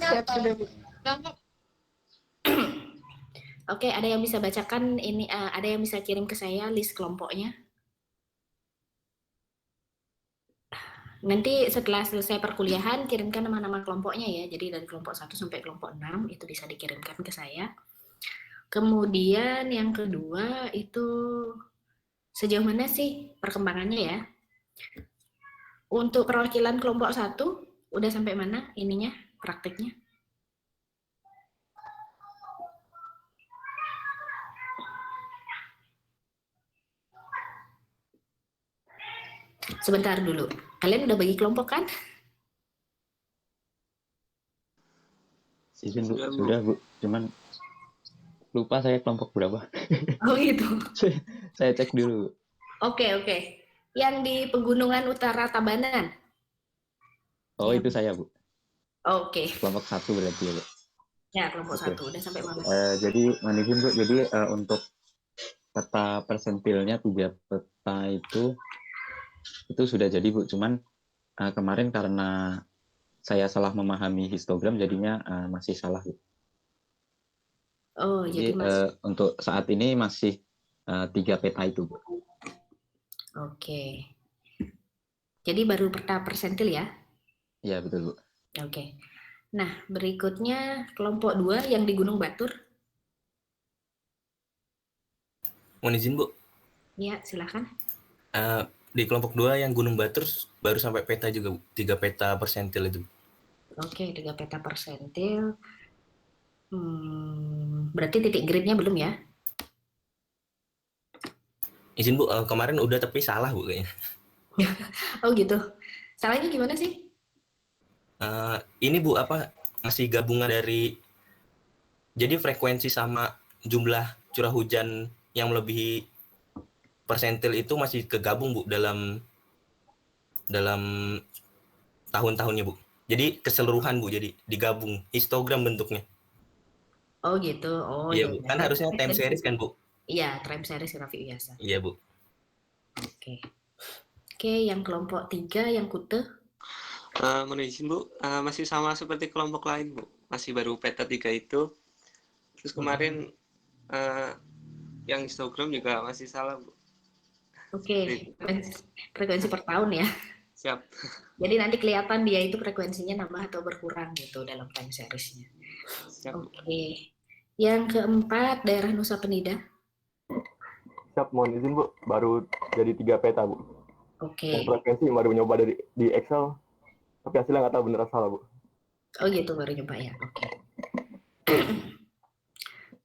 Siap sudah, Bu. Oke, ada yang bisa bacakan ini, ada yang bisa kirim ke saya list kelompoknya? Nanti setelah selesai perkuliahan, kirimkan nama-nama kelompoknya ya. Jadi dari kelompok 1 sampai kelompok 6 itu bisa dikirimkan ke saya. Kemudian yang kedua itu sejauh mana sih perkembangannya ya? Untuk perwakilan kelompok 1, udah sampai mana ininya, prakteknya? Sebentar dulu. Kalian udah bagi kelompok kan? Izin Bu, sudah Bu. Cuman lupa saya kelompok berapa. Oh gitu. Saya cek dulu. Oke. Yang di Pegunungan Utara Tabanan? Oh, itu saya Bu. Oke. Kelompok 1 berarti ya Bu. Ya, kelompok 1. Udah sampai mana? Jadi, izin Bu, jadi untuk peta persentilnya 3 peta itu sudah jadi Bu. Cuman kemarin karena saya salah memahami histogram jadinya masih salah Bu. Oh, jadi untuk saat ini masih 3 peta itu Bu. Oke. Jadi baru peta persentil ya? Iya betul Bu. Oke. Nah, berikutnya kelompok 2 yang di Gunung Batur. Mohon izin Bu. Ya, silakan. Di kelompok 2 yang Gunung Batur baru sampai peta juga Bu. 3 peta persentil itu. Oke, 3 peta persentil. Berarti titik gridnya belum ya? Izin Bu, kemarin udah tapi salah Bu kayaknya. Oh gitu. Salahnya gimana sih? Ini Bu, masih gabungan dari, jadi frekuensi sama jumlah curah hujan yang melebihi persentil itu masih kegabung Bu dalam tahun-tahunnya Bu. Jadi keseluruhan Bu, jadi digabung histogram bentuknya. Oh gitu. Oh Iya ya. Bu, kan harusnya time series kan Bu? Iya, time series grafik biasa. Iya Bu. Oke, yang kelompok 3 yang Kute. Mohon izin Bu, masih sama seperti kelompok lain Bu, masih baru peta 3 itu. Terus kemarin yang histogram juga masih salah Bu. Oke, frekuensi per tahun ya. Siap. Jadi nanti kelihatan dia itu frekuensinya nambah atau berkurang gitu dalam time seriesnya. Oke. Yang keempat daerah Nusa Penida. Siap, mohon izin Bu, baru jadi 3 peta Bu. Oke. Yang frekuensi baru nyoba di Excel, tapi hasilnya nggak tahu bener salah Bu. Oh gitu, baru nyoba ya. Oke.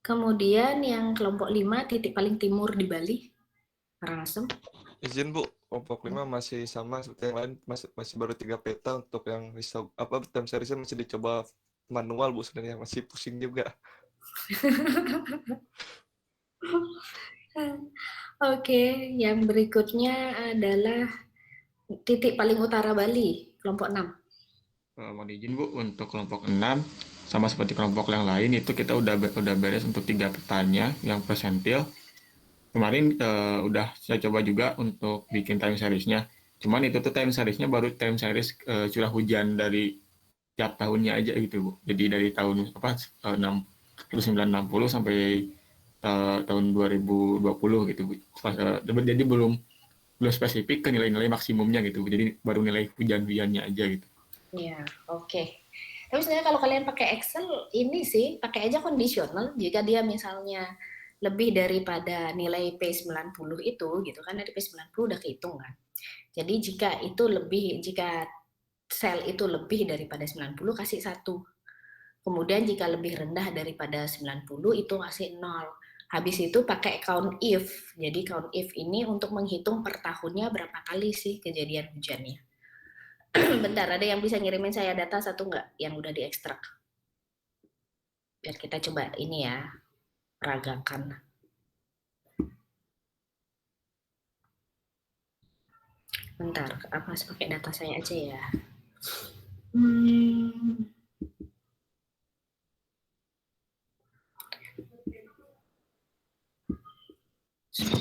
Kemudian yang kelompok 5 titik paling timur di Bali, Karangasem. Izin Bu, kelompok 5 masih sama seperti yang lain, masih baru 3 peta. Untuk yang time seriesnya masih dicoba manual Bu, sebenarnya masih pusing juga. Oke, yang berikutnya adalah titik paling utara Bali, kelompok 6. Mohon izin Bu, untuk kelompok 6 sama seperti kelompok yang lain itu kita udah beres untuk 3 petanya yang persentil. Kemarin udah saya coba juga untuk bikin time seriesnya. Cuman itu tuh time seriesnya baru time series curah hujan dari tiap tahunnya aja gitu Bu. Jadi dari tahun 1960 sampai tahun 2020 gitu Bu. Jadi belum spesifik ke nilai-nilai maksimumnya gitu. Jadi baru nilai hujan-hujannya aja gitu. Iya, oke. Tapi sebenarnya kalau kalian pakai Excel ini sih pakai aja kondisional jika dia misalnya lebih daripada nilai P90 itu gitu kan, dari P90 udah kehitung kan. Jadi jika sel itu lebih daripada 90 kasih 1. Kemudian jika lebih rendah daripada 90 itu kasih 0. Habis itu pakai count if. Jadi count if ini untuk menghitung per tahunnya berapa kali sih kejadian hujannya. Bentar, ada yang bisa ngirimin saya data satu nggak yang udah diekstrak? Biar kita coba ini ya, peragakan. Bentar, apa pakai data saya aja ya?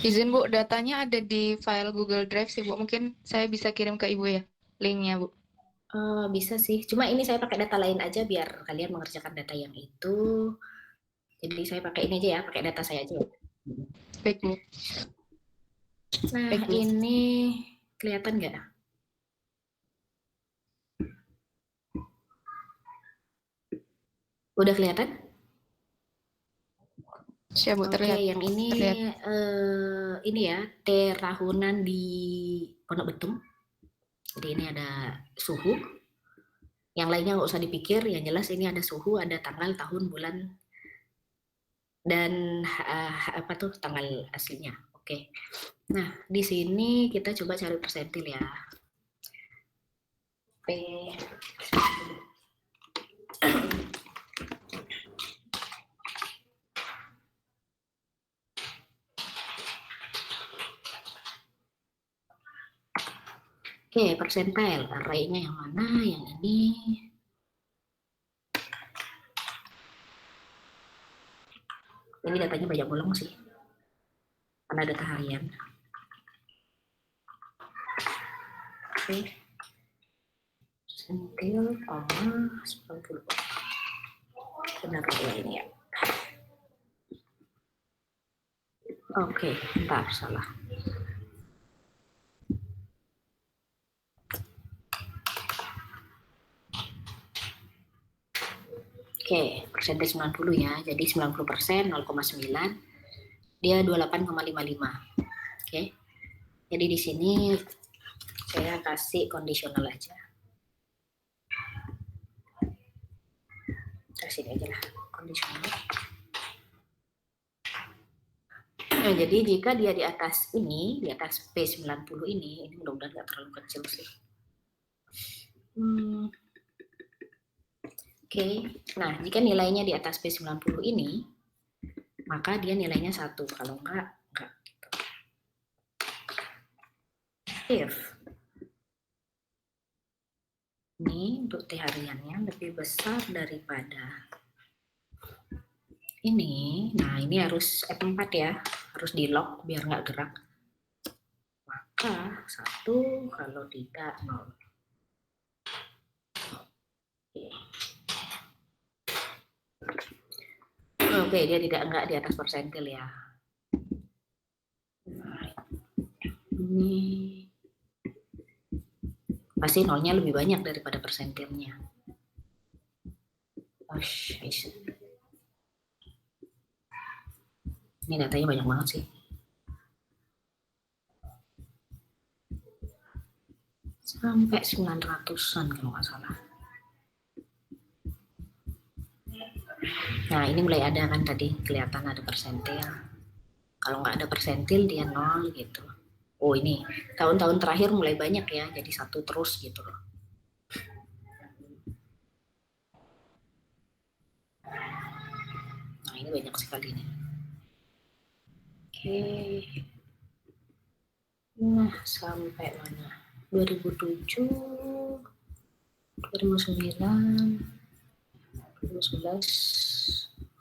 Izin Bu, datanya ada di file Google Drive sih Bu. Mungkin saya bisa kirim ke Ibu ya, linknya Bu. Bisa sih, cuma ini saya pakai data lain aja biar kalian mengerjakan data yang itu. Jadi saya pakai ini aja ya, pakai data saya aja ya. Baik, Bu. Nah, Baik, Bu. ini kelihatan nggak? Udah kelihatan? Siap, Bu, Oke, terlihat. yang ini Terlihat. ini ya, T rahunan di Pondok Betung. Jadi ini ada suhu. Yang lainnya nggak usah dipikir, yang jelas ini ada suhu, ada tanggal, tahun, bulan, dan apa tuh tanggal aslinya. Oke. Nah, di sini kita coba cari persentil ya. P. Oke, persentil. Array-nya yang mana? Yang ini. Ini datanya banyak bolong sih. Karena data harian. Oke. Persentil, 90. Benar ya ini ya. Oke, bentar, salah. Oke, persentil 90 ya. Jadi 90%, 0,9. Dia 28,55. Oke. Jadi di sini saya kasih kondisional aja. Kasih aja lah, kondisional. Nah, jadi jika dia di atas ini, di atas P90 ini mudah-mudahan nggak terlalu kecil sih. Oke, nah jika nilainya di atas P90 ini, maka dia nilainya 1, kalau enggak. Gitu. If ini untuk T hariannya lebih besar daripada ini, nah ini harus F4 ya, harus di lock biar nggak gerak. Maka 1, kalau tidak 0. Oke, dia tidak enggak di atas persentil ya. Nah, ini pasti nolnya lebih banyak daripada persentilnya. Ini datanya banyak banget sih. Sampai 900-an kalau nggak salah. Nah, ini mulai ada kan tadi, kelihatan ada persentil. Kalau nggak ada persentil, dia 0 gitu. Oh, ini tahun-tahun terakhir mulai banyak ya, jadi 1 terus gitu loh. Nah, ini banyak sekali nih. Oke. Nah, sampai mana? 2007, 2009, 2011.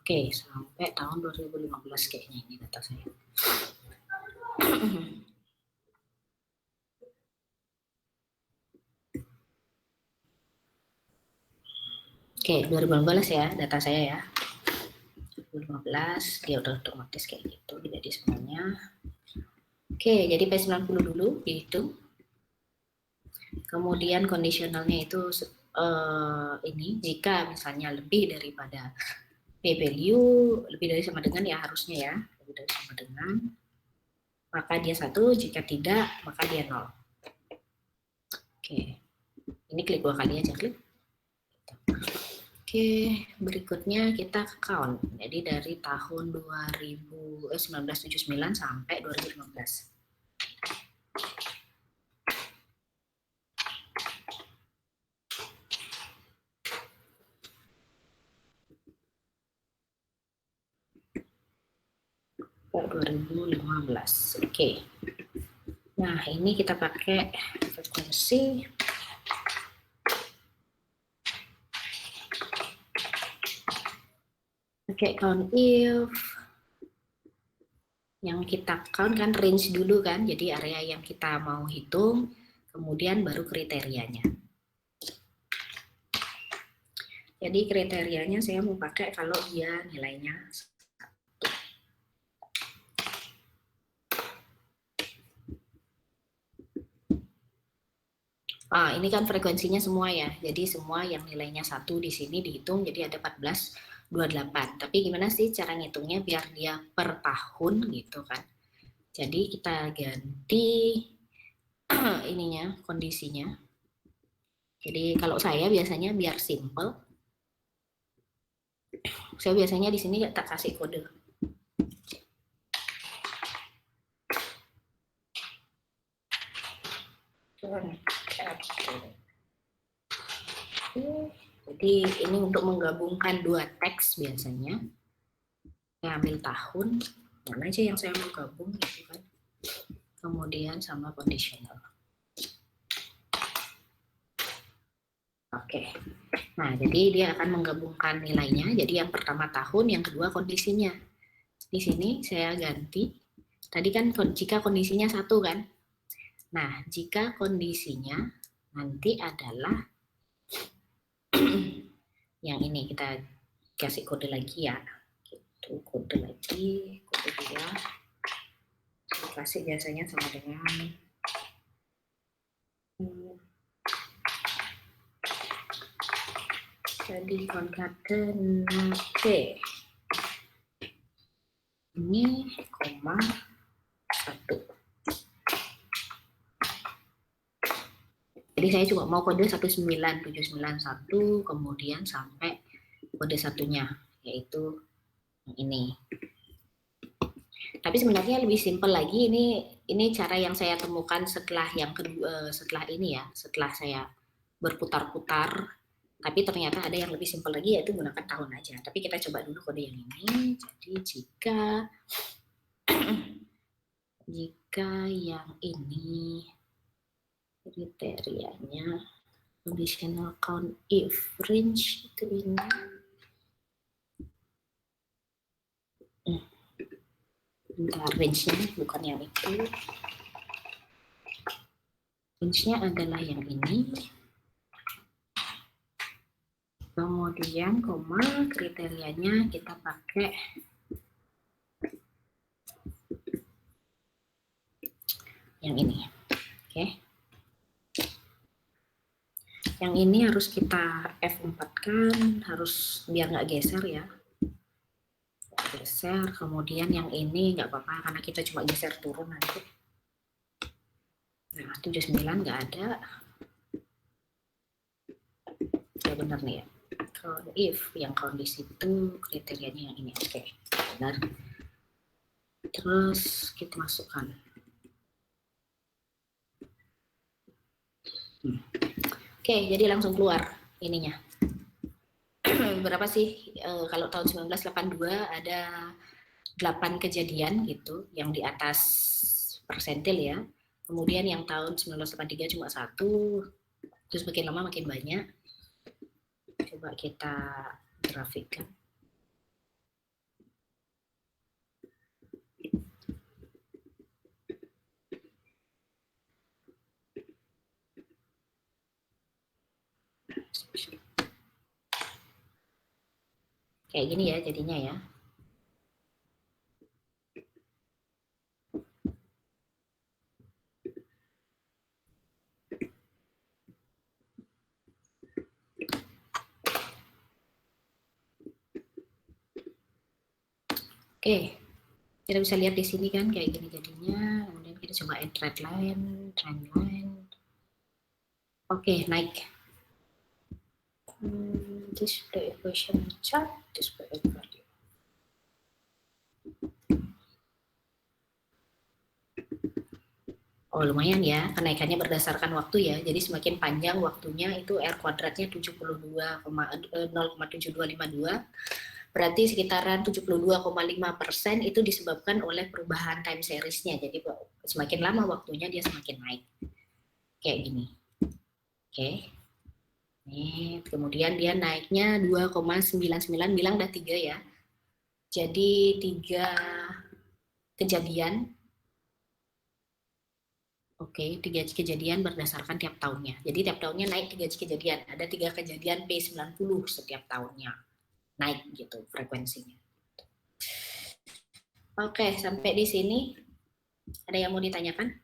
Oke, sampai tahun 2015 kayaknya ini data saya. Oke, 2015 ya data saya ya. 2015 dia udah otomatis kayak gitu, jadi semuanya. Oke, jadi P90 dulu dihitung. Kemudian kondisionalnya itu ini jika misalnya lebih daripada P value, lebih dari sama dengan ya harusnya ya, lebih dari sama dengan, maka dia 1, jika tidak maka dia 0. Oke, ini klik 2 kali aja, klik. Oke, berikutnya kita count. Jadi dari tahun 1979 sampai 2015. Sampai 2015. Oke. Nah, ini kita pakai frekuensi. Pakai count if. Yang kita count kan range dulu kan, jadi area yang kita mau hitung, kemudian baru kriterianya. Jadi kriterianya saya mau pakai kalau dia nilainya 1. Ini kan frekuensinya semua ya. Jadi semua yang nilainya 1 di sini dihitung jadi ada 1428. Tapi gimana sih cara ngitungnya biar dia per tahun gitu kan. Jadi kita ganti ininya, kondisinya. Jadi kalau saya biasanya biar simple, saya biasanya di sini tak kasih kode. Jadi ini untuk menggabungkan 2 teks biasanya. Saya ambil tahun, mana aja yang saya mau gabung gitu kan. Kemudian sama conditional. Oke. Nah, jadi dia akan menggabungkan nilainya. Jadi yang pertama tahun, yang kedua kondisinya. Di sini saya ganti. Tadi kan jika kondisinya 1 kan. Nah, jika kondisinya nanti adalah yang ini kita kasih kode lagi ya. Gitu, kode lagi, kode dia. Saya kasih biasanya sama dengan jadi concatenate ini koma 1. Jadi saya cuma mau kode 19791 kemudian sampai kode satunya yaitu ini. Tapi sebenarnya lebih simpel lagi, ini cara yang saya temukan setelah yang kedua, setelah ini ya, setelah saya berputar-putar. Tapi ternyata ada yang lebih simpel lagi yaitu menggunakan tahun aja. Tapi kita coba dulu kode yang ini. Jadi jika yang ini kriterianya conditional count if range itu ini. Bentar, range-nya bukan yang itu. Range-nya adalah yang ini. Kemudian koma kriterianya kita pakai yang ini. Oke. Yang ini harus kita F4-kan, harus biar nggak geser ya. Geser, kemudian yang ini nggak apa-apa karena kita cuma geser turun nanti. Nah, 79 nggak ada. Ya benar nih ya. Kalau if yang kondisi itu kriterianya yang ini. Oke, benar. Terus kita masukkan. Oke, jadi langsung keluar ininya. Berapa sih kalau tahun 1982 ada 8 kejadian gitu yang di atas persentil ya. Kemudian yang tahun 1983 cuma 1. Terus makin lama makin banyak. Coba kita grafikkan. Kayak gini ya jadinya ya. Oke, kita bisa lihat di sini kan kayak gini jadinya. Kemudian kita coba add trend line. Oke, naik. Display equation chart, display value. Oh lumayan ya, kenaikannya berdasarkan waktu ya. Jadi semakin panjang waktunya itu R kuadratnya 0,7252. Berarti sekitaran 72,5% itu disebabkan oleh perubahan time series-nya. Jadi semakin lama waktunya dia semakin naik. Kayak gini. Oke. Nih, kemudian dia naiknya 2,99, bilang udah 3 ya. Jadi 3 kejadian Oke, 3 kejadian berdasarkan tiap tahunnya. Jadi tiap tahunnya naik 3 kejadian. Ada 3 kejadian P90 setiap tahunnya. Naik gitu frekuensinya. Oke, sampai di sini ada yang mau ditanyakan?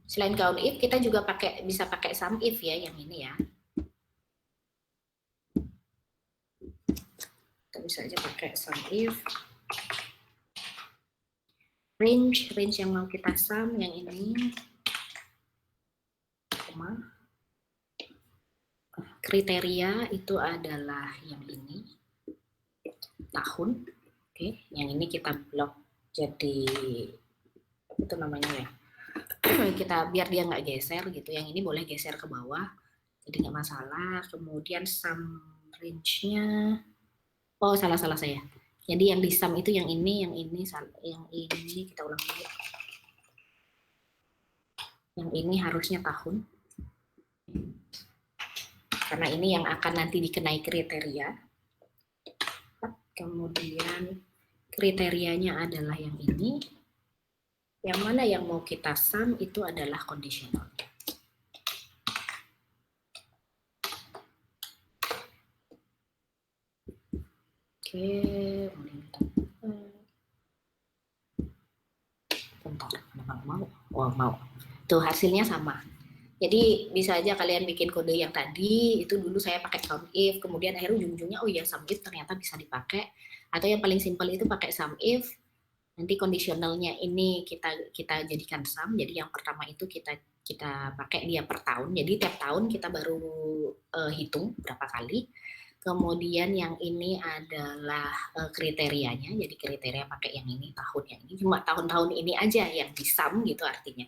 Selain count if, kita juga bisa pakai sum if ya, yang ini ya. Kita bisa aja pakai sum if. Range yang mau kita sum yang ini. Kriteria itu adalah yang ini. Tahun. Oke, yang ini kita blok jadi apa itu namanya ya? Kita biar dia nggak geser gitu. Yang ini boleh geser ke bawah, jadi nggak masalah. Kemudian sum range-nya, oh salah saya. Jadi yang di sum itu yang ini kita ulang lagi. Yang ini harusnya tahun, karena ini yang akan nanti dikenai kriteria. Kemudian kriterianya adalah yang ini. Yang mana yang mau kita sum itu adalah conditional. Oke, bentar, kenapa mau? Oh, mau. Tuh hasilnya sama. Jadi bisa aja kalian bikin kode yang tadi, itu dulu saya pakai count if, kemudian akhirnya ujung-ujungnya oh ya sum if ternyata bisa dipakai. Atau yang paling simpel itu pakai sum if, nanti kondisionalnya ini kita jadikan sum. Jadi yang pertama itu kita pakai dia per tahun. Jadi tiap tahun kita baru hitung berapa kali. Kemudian yang ini adalah kriterianya. Jadi kriteria pakai yang ini, tahun yang ini. Cuma tahun-tahun ini aja yang di sum gitu artinya.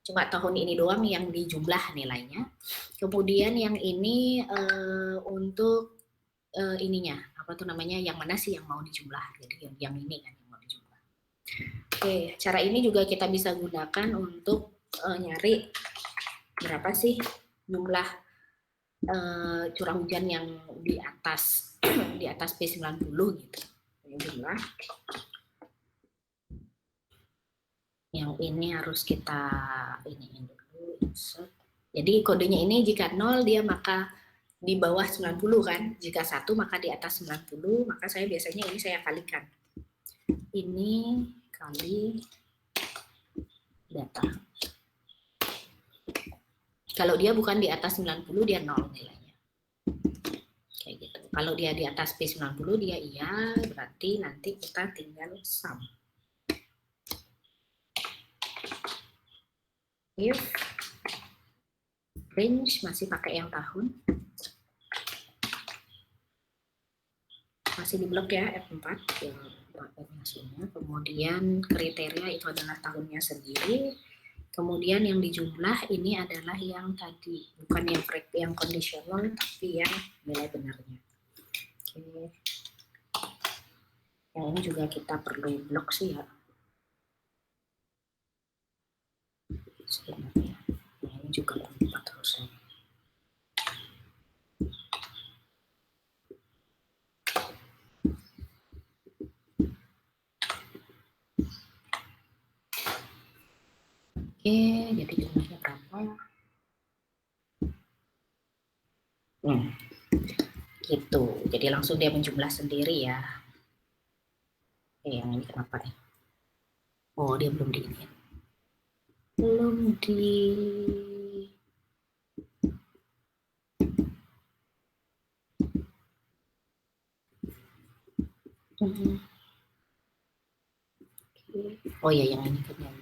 Cuma tahun ini doang yang dijumlah nilainya. Kemudian yang ini untuk ininya, apa tuh namanya, yang mana sih yang mau dijumlah. Jadi yang ini kan yang mau dijumlah. Oke, cara ini juga kita bisa gunakan untuk nyari berapa sih jumlah curah hujan yang di atas di atas P90 gitu. Ini jumlah. Yang ini harus kita iniin dulu, insert. Jadi kodenya ini jika 0 dia maka di bawah 90 kan, jika 1 maka di atas 90, maka saya biasanya ini saya kalikan. Ini kali data. Kalau dia bukan di atas 90 dia 0 nilainya. Kayak gitu. Kalau dia di atas P90 dia iya, berarti nanti kita tinggal sum. If range masih pakai yang tahun, masih di blok ya F4 yang hasilnya. Kemudian kriteria itu adalah tahunnya sendiri. Kemudian yang dijumlah ini adalah yang tadi, bukan yang kondisional tapi yang nilai benarnya. Oke. Yang ini juga kita perlu blok sih ya. Sebenarnya ini juga lompat harusnya. Oke, jadi jumlahnya berapa? Gitu, jadi langsung dia menjumlah sendiri ya. Yang ini kenapa nih? Oh, dia belum diinin. Belum di oh ya yang ini kan yang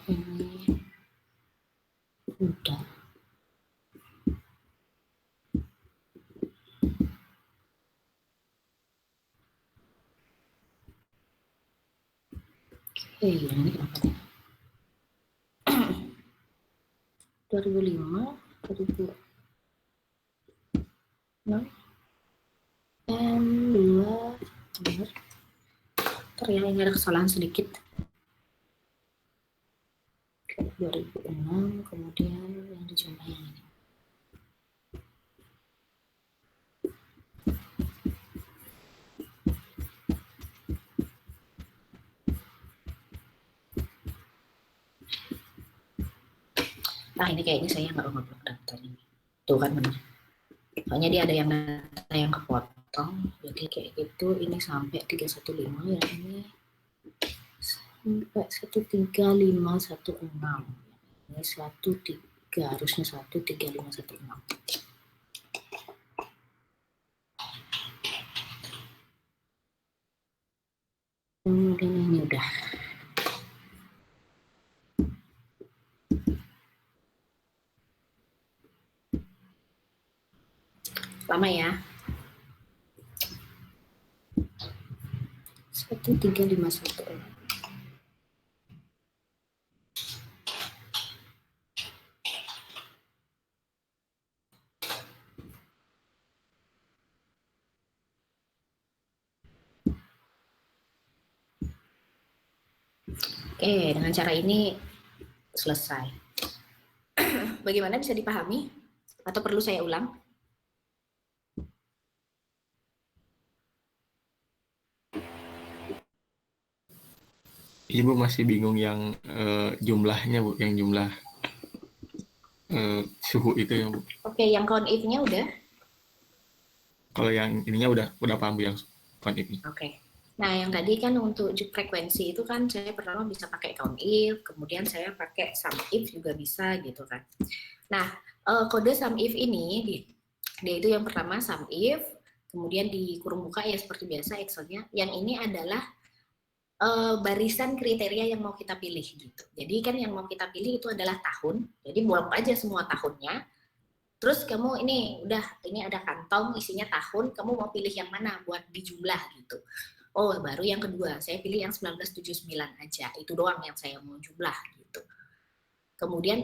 ini udah. Yang ini kenapa nih? 2005, 2006, M2, benar. Ternyata ini ada kesalahan sedikit. 2006, kemudian yang dijumlah yang ini. Ini kayaknya saya nggak ngeblok datanya. Tuh kan benar. Soalnya dia ada yang data yang kepotong. Jadi kayak gitu, ini sampai 315 ya, ini sampai 13516. Ini 13, harusnya 13516. Kemudian ini udah. Lama ya. 1351. Oke, dengan cara ini selesai. Bagaimana, bisa dipahami? Atau perlu saya ulang? Iya Bu, masih bingung yang jumlahnya Bu, yang jumlah suhu itu ya Bu. Oke, yang count if-nya udah? Kalau yang ininya udah paham Bu, yang count if-nya. Oke. Nah, yang tadi kan untuk frekuensi itu kan saya pertama bisa pakai count if, kemudian saya pakai sum if juga bisa gitu kan. Nah, kode sum if ini, dia itu yang pertama sum if, kemudian di kurung buka ya seperti biasa Excel-nya. Yang ini adalah barisan kriteria yang mau kita pilih gitu. Jadi kan yang mau kita pilih itu adalah tahun, jadi blok aja semua tahunnya. Terus kamu ini ada kantong isinya tahun, kamu mau pilih yang mana buat dijumlah gitu. Oh, baru yang kedua, saya pilih yang 1979 aja. Itu doang yang saya mau jumlah gitu. Kemudian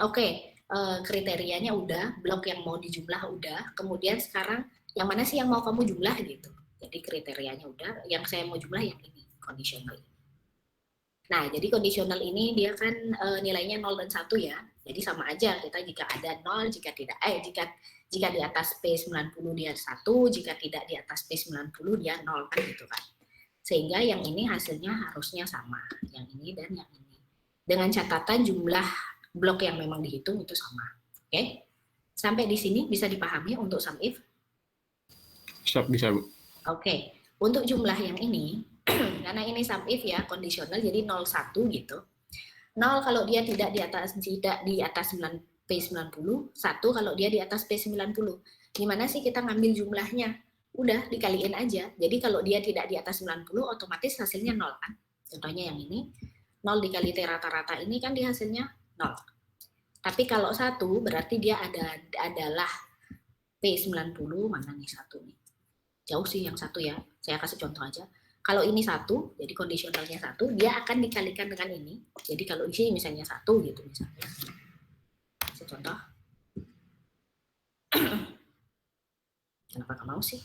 kriterianya udah, blok yang mau dijumlah udah. Kemudian sekarang yang mana sih yang mau kamu jumlah gitu. Jadi kriterianya udah, yang saya mau jumlah yang ini, conditional. Nah, jadi kondisional ini dia kan nilainya 0 dan 1 ya. Jadi sama aja kita jika ada 0, jika tidak jika di atas P90 dia 1, jika tidak di atas P90 dia 0 kan gitu kan. Sehingga yang ini hasilnya harusnya sama, yang ini dan yang ini. Dengan catatan jumlah blok yang memang dihitung itu sama. Oke? Sampai di sini bisa dipahami untuk sum if? Bisa Bu. Oke. Untuk jumlah yang ini karena ini sum if ya, kondisional jadi 01 gitu. 0 kalau dia tidak di atas P90, 1 kalau dia di atas P90. Gimana sih kita ngambil jumlahnya? Udah dikaliin aja. Jadi kalau dia tidak di atas 90 otomatis hasilnya 0 kan. Contohnya yang ini 0 dikali T rata-rata ini kan dia hasilnya 0. Tapi kalau 1 berarti dia adalah P90, mana nih 1 nih? Jauh sih yang 1 ya. Saya kasih contoh aja. Kalau ini 1, jadi kondisionalnya 1, dia akan dikalikan dengan ini. Jadi kalau di sini misalnya 1 gitu misalnya. Saya contoh. Kenapa nggak mau sih?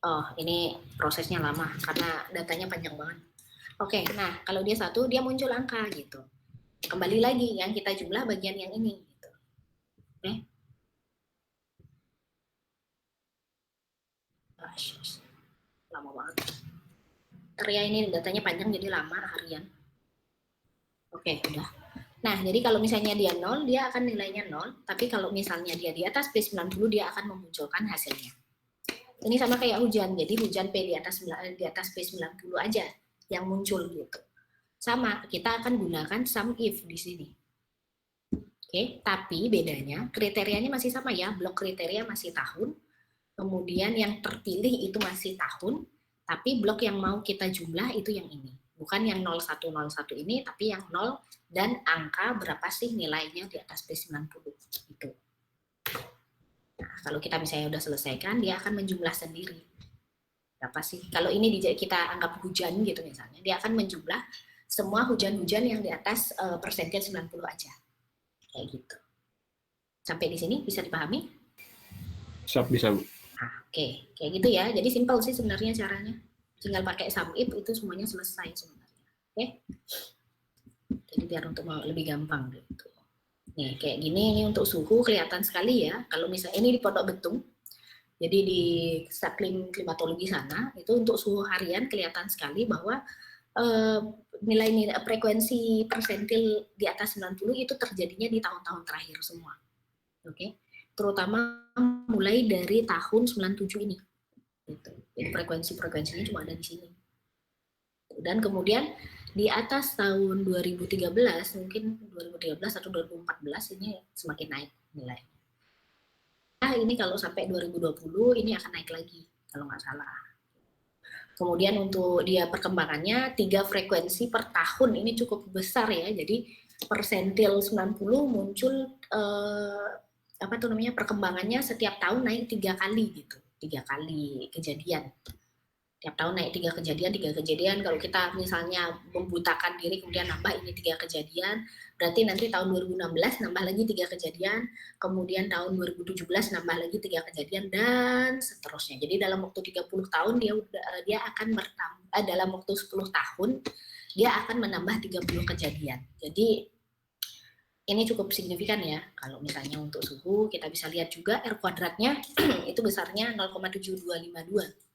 Oh, ini prosesnya lama karena datanya panjang banget. Oke, nah kalau dia 1, dia muncul angka gitu. Kembali lagi yang kita jumlah bagian yang ini gitu. Oke. Lama banget. Karya ini datanya panjang jadi lama harian. Oke, udah. Nah, jadi kalau misalnya dia 0, dia akan nilainya 0. Tapi kalau misalnya dia di atas P90, dia akan memunculkan hasilnya. Ini sama kayak hujan, jadi hujan P di atas P90 aja yang muncul gitu. Sama, kita akan gunakan sum if di sini. Oke, tapi bedanya kriterianya masih sama ya, blok kriteria masih tahun, kemudian yang terpilih itu masih tahun, tapi blok yang mau kita jumlah itu yang ini. Bukan yang 0101 ini, tapi yang 0 dan angka berapa sih nilainya di atas P90 itu. Nah, kalau kita misalnya udah selesaikan, dia akan menjumlah sendiri. Berapa sih? Kalau ini kita anggap hujan gitu misalnya, dia akan menjumlah semua hujan-hujan yang di atas persentil 90 aja. Kayak gitu. Sampai di sini bisa dipahami? Bisa Bu. Nah, oke. Kayak gitu ya. Jadi simpel sih sebenarnya caranya. Tinggal pakai sum if itu semuanya selesai sebenarnya. Oke? Jadi biar untuk lebih gampang gitu. Nih, kayak gini, ini untuk suhu kelihatan sekali ya. Kalau misalnya ini di Pondok Betung, jadi di Satklim Klimatologi sana, itu untuk suhu harian kelihatan sekali bahwa nilai-nilai frekuensi persentil di atas 90 itu terjadinya di tahun-tahun terakhir semua. Oke. Terutama mulai dari tahun 97 ini. Gitu. Jadi frekuensinya cuma ada di sini. Dan kemudian di atas tahun 2013, mungkin 2013 atau 2014 ini semakin naik nilai. Nah, ini kalau sampai 2020 ini akan naik lagi kalau nggak salah. Kemudian untuk dia perkembangannya 3 frekuensi per tahun ini cukup besar ya. Jadi persentil 90 muncul perkembangannya setiap tahun naik 3 kali gitu. 3 kali kejadian. Tiap tahun naik 3 kejadian. Kalau kita misalnya membutakan diri kemudian nambah ini 3 kejadian, berarti nanti tahun 2016 nambah lagi 3 kejadian, kemudian tahun 2017 nambah lagi 3 kejadian dan seterusnya. Jadi dalam waktu 30 tahun dia akan bertambah, dalam waktu 10 tahun dia akan menambah 30 kejadian. Jadi ini cukup signifikan ya. Kalau misalnya untuk suhu kita bisa lihat juga R kuadratnya itu besarnya 0,7252.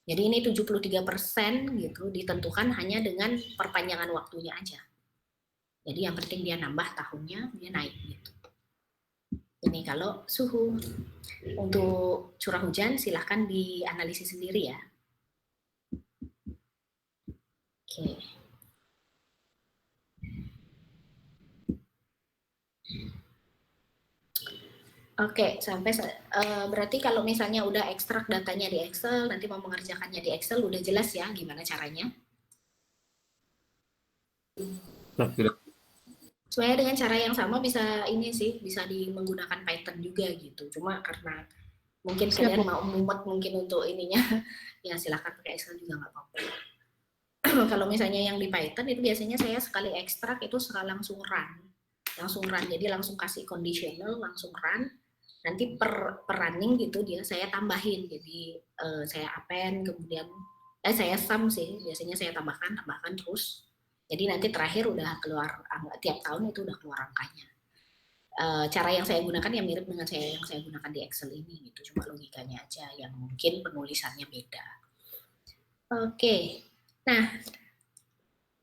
Jadi ini 73% gitu ditentukan hanya dengan perpanjangan waktunya aja. Jadi yang penting dia nambah tahunnya, dia naik gitu. Ini kalau suhu. Untuk curah hujan silahkan dianalisis sendiri ya. Oke. Oke, sampai berarti kalau misalnya udah ekstrak datanya di Excel, nanti mau mengerjakannya di Excel, udah jelas ya gimana caranya? Sebenarnya dengan cara yang sama bisa ini sih, bisa menggunakan Python juga gitu. Cuma karena mungkin kalian mau mumet mungkin untuk ininya, ya silahkan pakai Excel juga nggak apa-apa. Kalau misalnya yang di Python itu biasanya saya sekali ekstrak itu langsung run. Jadi langsung kasih conditional, langsung run. Nanti per running gitu dia saya tambahin, jadi saya append, kemudian saya sum sih, biasanya saya tambahkan terus, jadi nanti terakhir udah keluar, tiap tahun itu udah keluar angkanya. Cara yang saya gunakan yang mirip dengan yang saya gunakan di Excel ini gitu, cuma logikanya aja yang mungkin penulisannya beda. Oke, nah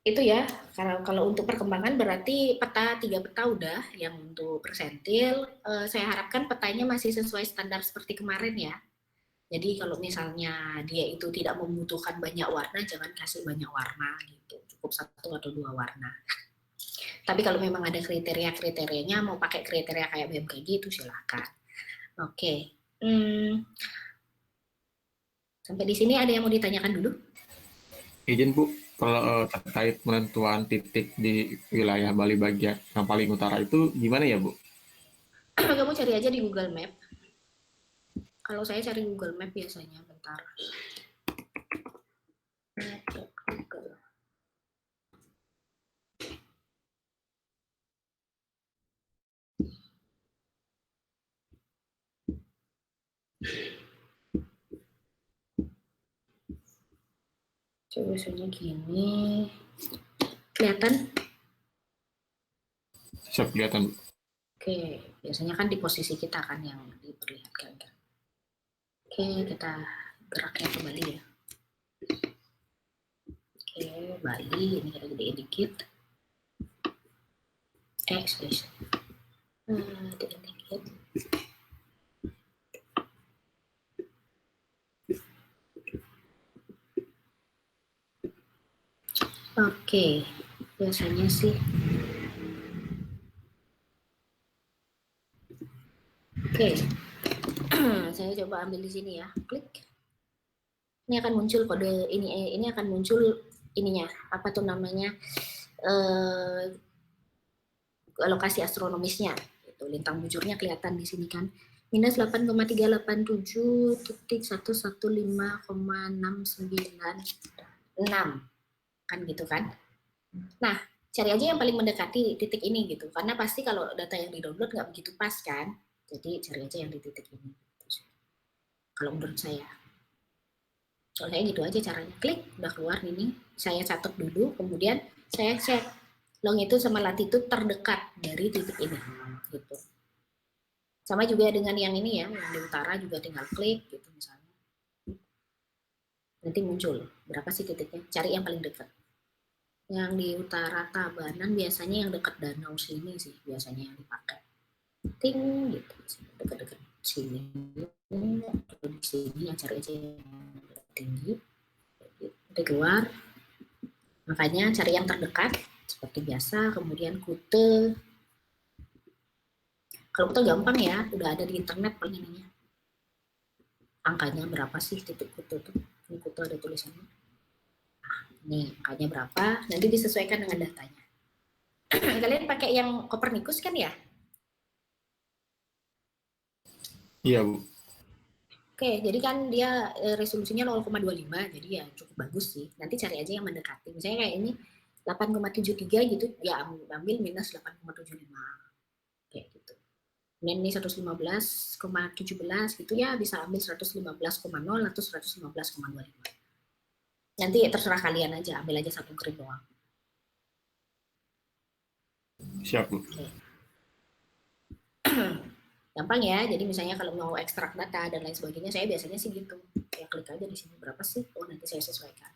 itu ya, kalau untuk perkembangan berarti 3 peta udah, yang untuk persentil, saya harapkan petanya masih sesuai standar seperti kemarin ya. Jadi kalau misalnya dia itu tidak membutuhkan banyak warna, jangan kasih banyak warna gitu, cukup 1 atau 2 warna. Tapi kalau memang ada kriteria-kriterianya, mau pakai kriteria kayak BMKG itu silakan. Oke, sampai di sini ada yang mau ditanyakan dulu? Izin Bu, kalau terkait penentuan titik di wilayah Bali bagian yang paling utara itu gimana ya Bu? Kamu cari aja di Google Map. Kalau saya cari Google Map biasanya, bentar. Google. Coba biasanya gini. Kelihatan? Siap, kelihatan Bu. Oke, biasanya kan di posisi kita kan yang diperlihatkan. Oke, kita geraknya ke Bali ya. Oke, Bali, ini kita gedein dikit. Space. Gedein dikit. Oke, biasanya sih. Oke, saya coba ambil di sini ya, klik. Ini akan muncul kode ini akan muncul ininya, apa tuh namanya, lokasi astronomisnya. Itu lintang bujurnya kelihatan di sini kan, minus 8,387.115,696 kan gitu kan. Nah, cari aja yang paling mendekati titik ini gitu, karena pasti kalau data yang di-download nggak begitu pas kan. Jadi cari aja yang di titik ini. Kalau menurut saya. Soalnya gitu aja caranya. Klik, udah keluar ini. Saya catat dulu, kemudian saya cek longitude sama latitude terdekat dari titik ini. Gitu. Sama juga dengan yang ini ya, yang di utara juga tinggal klik gitu misalnya. Nanti muncul berapa sih titiknya. Cari yang paling dekat. Yang di utara Tabanan biasanya yang dekat danau sini sih biasanya yang dipakai. Ting gitu, dekat-dekat sini. Di sini yang cari aja yang tinggi. Di luar, makanya cari yang terdekat seperti biasa. Kemudian Kute. Kalau Kute gampang ya, udah ada di internet paling ininya. Angkanya berapa sih titik Kute tuh? Ini Kute ada tulisannya. Nih, angkanya berapa? Nanti disesuaikan dengan datanya. Kalian pakai yang Copernicus kan ya? Iya, Bu. Oke, jadi kan dia resolusinya 0,25, jadi ya cukup bagus sih. Nanti cari aja yang mendekati. Misalnya kayak ini 8,73 gitu, ya ambil minus 8,75. Kayak gitu. Kemudian ini 115,17 gitu ya, bisa ambil 115,0 atau 115,25. Nanti terserah kalian aja, ambil aja satu grid doang. Siap, Bu. Gampang ya, jadi misalnya kalau mau ekstrak data dan lain sebagainya, saya biasanya sih gitu. Ya klik aja di sini, berapa sih? Oh, nanti saya sesuaikan.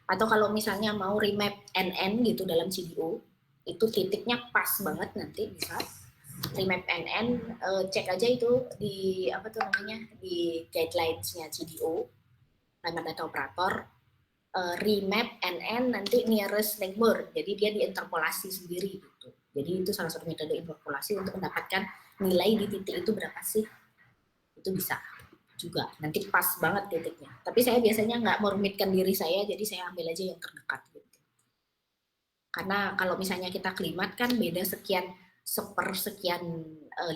Atau kalau misalnya mau remap NN gitu dalam CDO, itu titiknya pas banget nanti bisa. Remap NN, cek aja itu di, apa tuh namanya, di guidelines-nya CDO, nama data operator, remap NN nanti nearest neighbor, jadi dia diinterpolasi sendiri gitu. Jadi itu salah satu metode interpolasi untuk mendapatkan nilai di titik itu berapa sih, itu bisa juga nanti pas banget titiknya. Tapi saya biasanya nggak merumitkan diri saya, jadi saya ambil aja yang terdekat gitu. Karena kalau misalnya kita klimat kan beda sekian sepersekian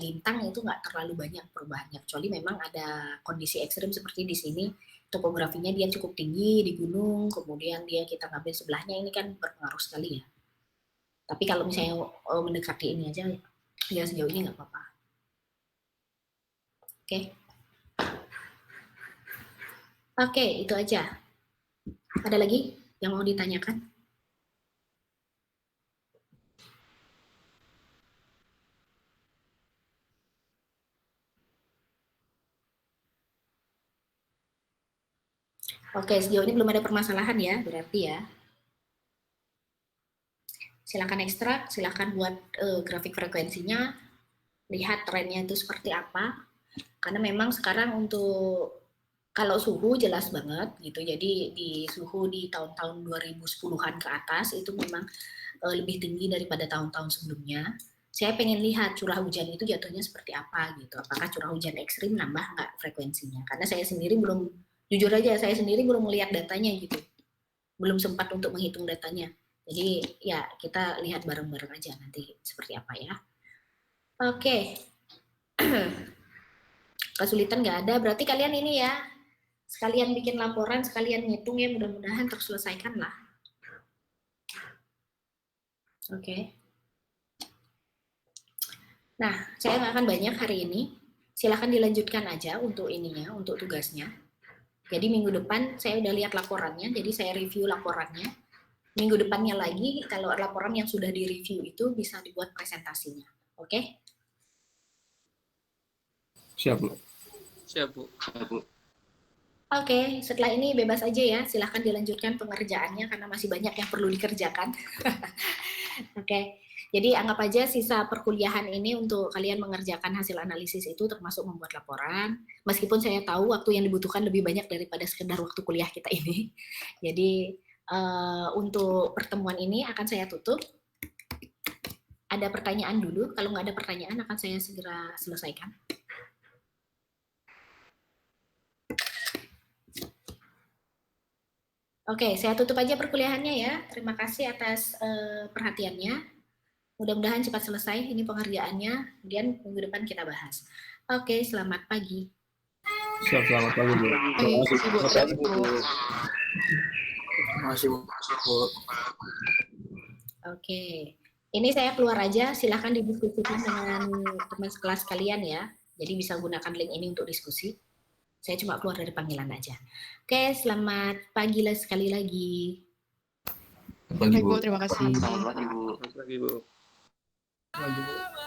lintang itu nggak terlalu banyak perubahannya, kecuali memang ada kondisi ekstrim seperti di sini, topografinya dia cukup tinggi di gunung, kemudian dia kita ngambil sebelahnya, ini kan berpengaruh sekali ya. Tapi kalau misalnya mendekati ini aja, ya sejauh ini nggak apa-apa. Oke. Oke, itu aja. Ada lagi yang mau ditanyakan? Oke, sejauh ini belum ada permasalahan ya, berarti ya. Silakan ekstrak, silakan buat grafik frekuensinya, lihat trennya itu seperti apa. Karena memang sekarang untuk kalau suhu jelas banget gitu. Jadi di suhu di tahun-tahun 2010-an ke atas itu memang lebih tinggi daripada tahun-tahun sebelumnya. Saya pengen lihat curah hujan itu jatuhnya seperti apa gitu. Apakah curah hujan ekstrim nambah nggak frekuensinya? Karena saya sendiri belum, jujur aja saya sendiri belum melihat datanya gitu. Belum sempat untuk menghitung datanya. Jadi ya kita lihat bareng-bareng aja nanti seperti apa ya. Oke. Kesulitan nggak ada, berarti kalian ini ya, sekalian bikin laporan, sekalian ngitung ya, mudah-mudahan terselesaikan lah. Oke. Nah, saya nggak akan banyak hari ini, silahkan dilanjutkan aja untuk ininya, untuk tugasnya. Jadi minggu depan saya udah lihat laporannya, jadi saya review laporannya. Minggu depannya lagi, kalau laporan yang sudah direview itu bisa dibuat presentasinya. Oke? Siap, Bu. Siap, Bu. Oke, setelah ini bebas aja ya, silahkan dilanjutkan pengerjaannya karena masih banyak yang perlu dikerjakan. Oke, jadi anggap aja sisa perkuliahan ini untuk kalian mengerjakan hasil analisis itu termasuk membuat laporan. Meskipun saya tahu waktu yang dibutuhkan lebih banyak daripada sekedar waktu kuliah kita ini. Jadi untuk pertemuan ini akan saya tutup. Ada pertanyaan dulu, kalau nggak ada pertanyaan akan saya segera selesaikan. Oke, saya tutup aja perkuliahannya ya. Terima kasih atas perhatiannya. Mudah-mudahan cepat selesai ini pengerjaannya. Kemudian minggu depan kita bahas. Oke, selamat pagi. Siap, selamat pagi, Bu. Terima kasih, Bu. Terima kasih, Bu. Oke, ini saya keluar aja. Silahkan didiskusikan dengan teman sekelas kalian ya. Jadi bisa gunakan link ini untuk diskusi. Saya cuma keluar dari panggilan aja. Oke, selamat pagi sekali lagi. Baik, Bu. Terima kasih. Selamat pagi, Bu. Selamat pagi, Bu. Lanjut, Bu.